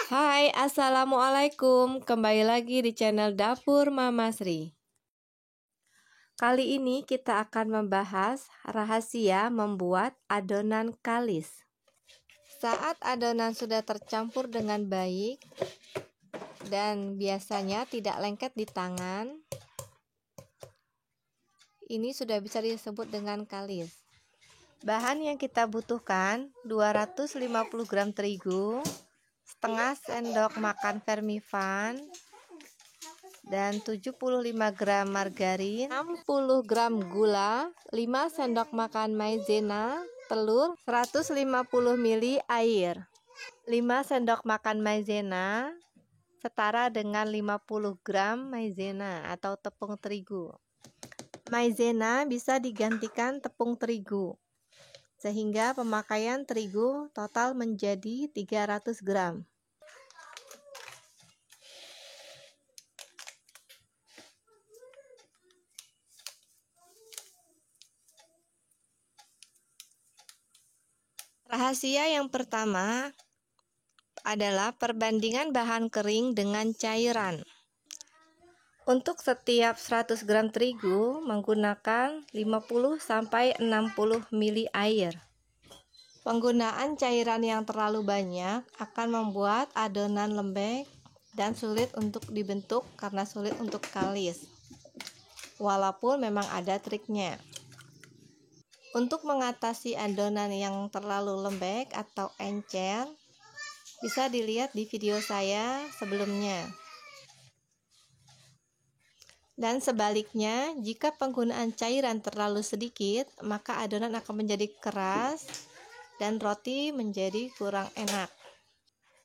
Hai, assalamualaikum. Kembali lagi di channel Dapur Mama Sri. Kali ini kita akan membahas rahasia membuat adonan kalis. Saat adonan sudah tercampur dengan baik dan biasanya tidak lengket di tangan, ini sudah bisa disebut dengan kalis. Bahan yang kita butuhkan 250 gram terigu, setengah sendok makan vermifan, dan 75 gram margarin, 60 gram gula, 5 sendok makan maizena, telur, 150 ml air. 5 sendok makan maizena setara dengan 50 gram maizena atau tepung terigu. Maizena bisa digantikan tepung terigu, sehingga pemakaian terigu total menjadi 300 gram. Rahasia yang pertama adalah perbandingan bahan kering dengan cairan. Untuk setiap 100 gram terigu menggunakan 50-60 ml air. Penggunaan cairan yang terlalu banyak akan membuat adonan lembek dan sulit untuk dibentuk karena sulit untuk kalis. Walaupun memang ada triknya. Untuk mengatasi adonan yang terlalu lembek atau encer, bisa dilihat di video saya sebelumnya. Dan sebaliknya, jika penggunaan cairan terlalu sedikit, maka adonan akan menjadi keras dan roti menjadi kurang enak.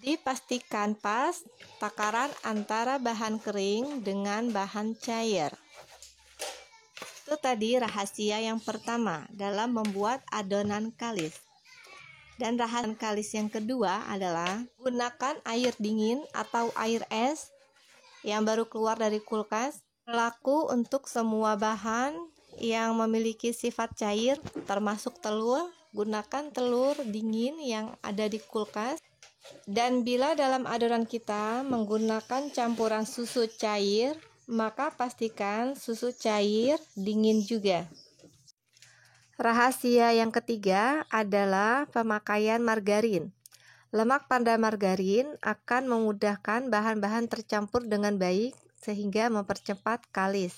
Dipastikan pas takaran antara bahan kering dengan bahan cair. Itu tadi rahasia yang pertama dalam membuat adonan kalis. Dan rahasia kalis yang kedua adalah gunakan air dingin atau air es yang baru keluar dari kulkas. Berlaku untuk semua bahan yang memiliki sifat cair, termasuk telur. Gunakan telur dingin yang ada di kulkas. Dan bila dalam adonan kita menggunakan campuran susu cair, maka pastikan susu cair dingin juga. Rahasia yang ketiga adalah pemakaian margarin. Lemak pada margarin akan memudahkan bahan-bahan tercampur dengan baik sehingga mempercepat kalis.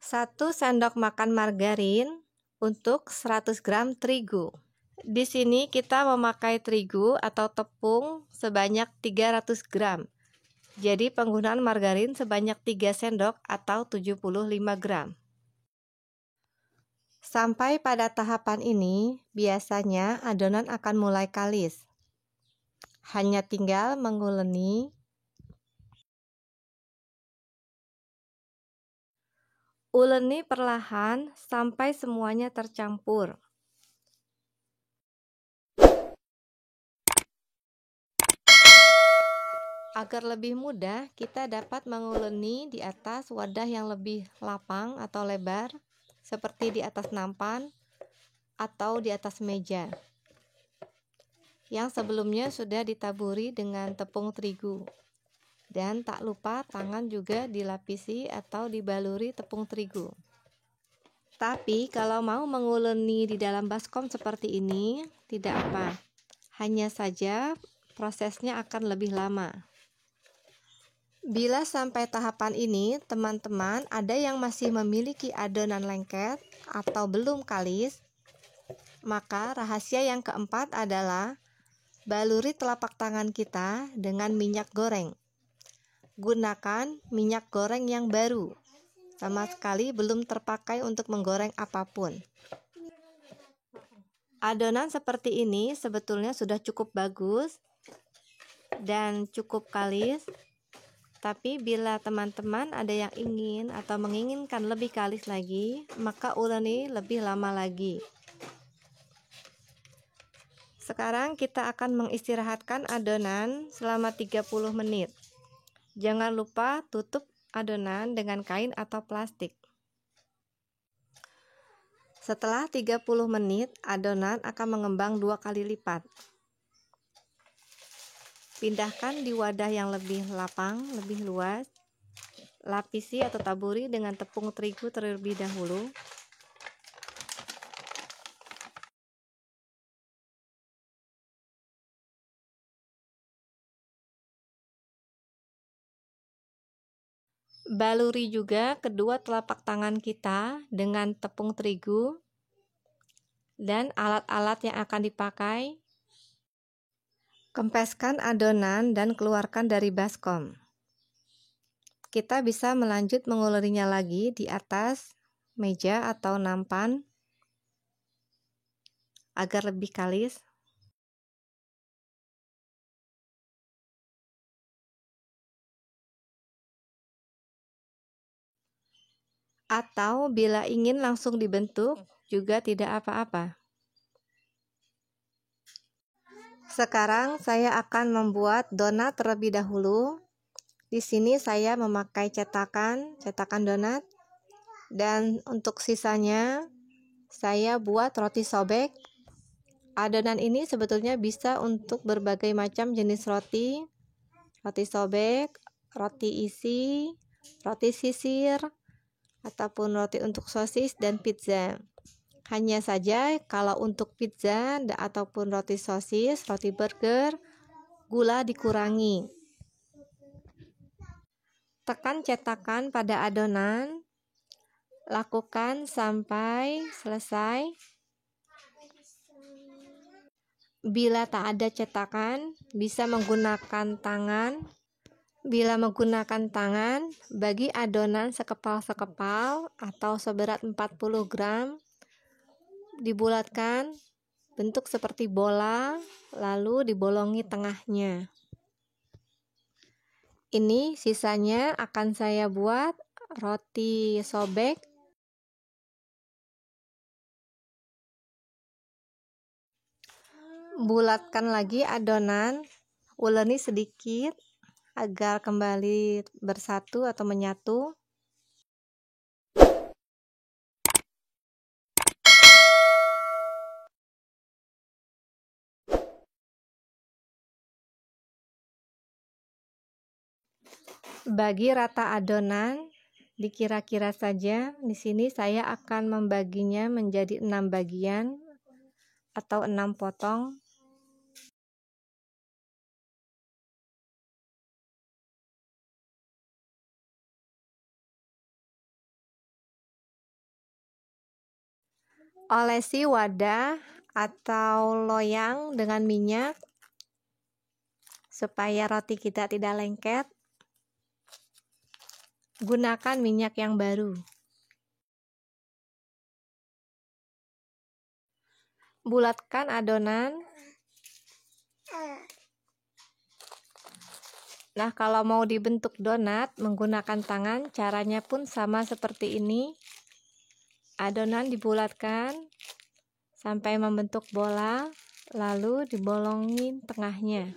1 sendok makan margarin untuk 100 gram terigu. Di sini kita memakai terigu atau tepung sebanyak 300 gram. Jadi penggunaan margarin sebanyak 3 sendok atau 75 gram. Sampai pada tahapan ini, biasanya adonan akan mulai kalis. Hanya tinggal menguleni. Uleni perlahan sampai semuanya tercampur. Agar lebih mudah, kita dapat menguleni di atas wadah yang lebih lapang atau lebar, seperti di atas nampan atau di atas meja, yang sebelumnya sudah ditaburi dengan tepung terigu. Dan tak lupa tangan juga dilapisi atau dibaluri tepung terigu. Tapi kalau mau menguleni di dalam baskom seperti ini, tidak apa. Hanya saja prosesnya akan lebih lama. Bila sampai tahapan ini, teman-teman ada yang masih memiliki adonan lengket atau belum kalis, maka rahasia yang keempat adalah baluri telapak tangan kita dengan minyak goreng. Gunakan minyak goreng yang baru, sama sekali belum terpakai untuk menggoreng apapun. Adonan seperti ini sebetulnya sudah cukup bagus dan cukup kalis. Tapi bila teman-teman ada yang ingin atau menginginkan lebih kalis lagi, maka uleni lebih lama lagi. Sekarang kita akan mengistirahatkan adonan selama 30 menit. Jangan lupa tutup adonan dengan kain atau plastik. Setelah 30 menit, adonan akan mengembang 2 kali lipat. Pindahkan di wadah yang lebih lapang, lebih luas. Lapisi atau taburi dengan tepung terigu terlebih dahulu. Baluri juga kedua telapak tangan kita dengan tepung terigu dan alat-alat yang akan dipakai. Kempeskan adonan dan keluarkan dari baskom. Kita bisa melanjut mengulurinya lagi di atas meja atau nampan agar lebih kalis. Atau bila ingin langsung dibentuk juga tidak apa-apa. Sekarang saya akan membuat donat terlebih dahulu. Di sini saya memakai cetakan donat, dan untuk sisanya saya buat roti sobek. Adonan ini sebetulnya bisa untuk berbagai macam jenis roti sobek, roti isi, roti sisir, ataupun roti untuk sosis dan pizza. Hanya saja kalau untuk pizza ataupun roti sosis, roti burger, gula dikurangi. Tekan cetakan pada adonan, lakukan sampai selesai. Bila tak ada cetakan, bisa menggunakan tangan. Bila menggunakan tangan, bagi adonan sekepal-sekepal atau seberat 40 gram, dibulatkan bentuk seperti bola, lalu dibolongi tengahnya. Ini sisanya akan saya buat roti sobek. Bulatkan lagi adonan, uleni sedikit agar kembali bersatu atau menyatu. Bagi rata adonan, dikira-kira saja. Di sini saya akan membaginya menjadi 6 bagian atau 6 potong. Olesi wadah atau loyang dengan minyak supaya roti kita tidak lengket. Gunakan minyak yang baru. Bulatkan adonan. Nah, kalau mau dibentuk donat menggunakan tangan, caranya pun sama seperti ini. Adonan dibulatkan sampai membentuk bola, lalu dibolongin tengahnya.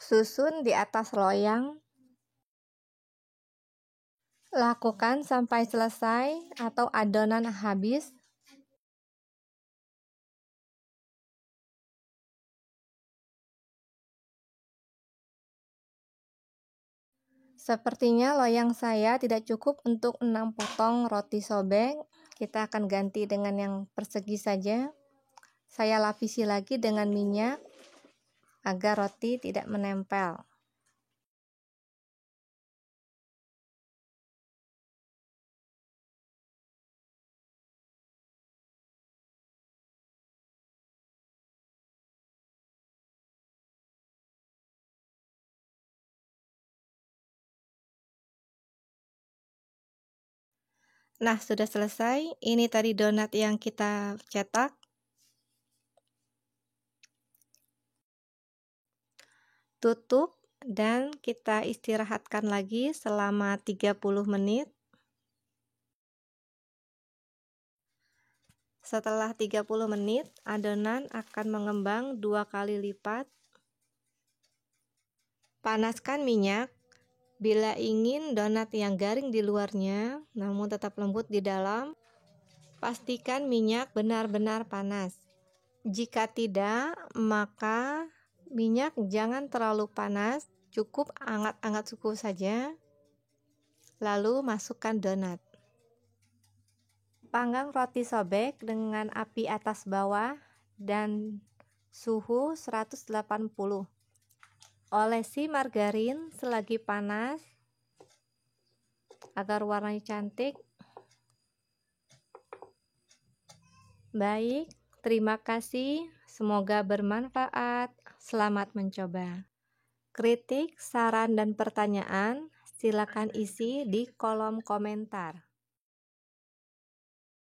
Susun di atas loyang. Lakukan sampai selesai atau adonan habis. Sepertinya loyang saya tidak cukup untuk 6 potong roti sobek. Kita akan ganti dengan yang persegi saja. Saya lapisi lagi dengan minyak agar roti tidak menempel. Nah, sudah selesai. Ini tadi donat yang kita cetak. Tutup dan kita istirahatkan lagi selama 30 menit. Setelah 30 menit, adonan akan mengembang 2 kali lipat. Panaskan minyak. Bila ingin donat yang garing di luarnya, namun tetap lembut di dalam, pastikan minyak benar-benar panas. Jika tidak, maka minyak jangan terlalu panas, cukup hangat-hangat suhu saja. Lalu masukkan donat. Panggang roti sobek dengan api atas bawah dan suhu 180. Olesi margarin selagi panas agar warnanya cantik. Baik, terima kasih. Semoga bermanfaat. Selamat mencoba. Kritik, saran, dan pertanyaan silakan isi di kolom komentar.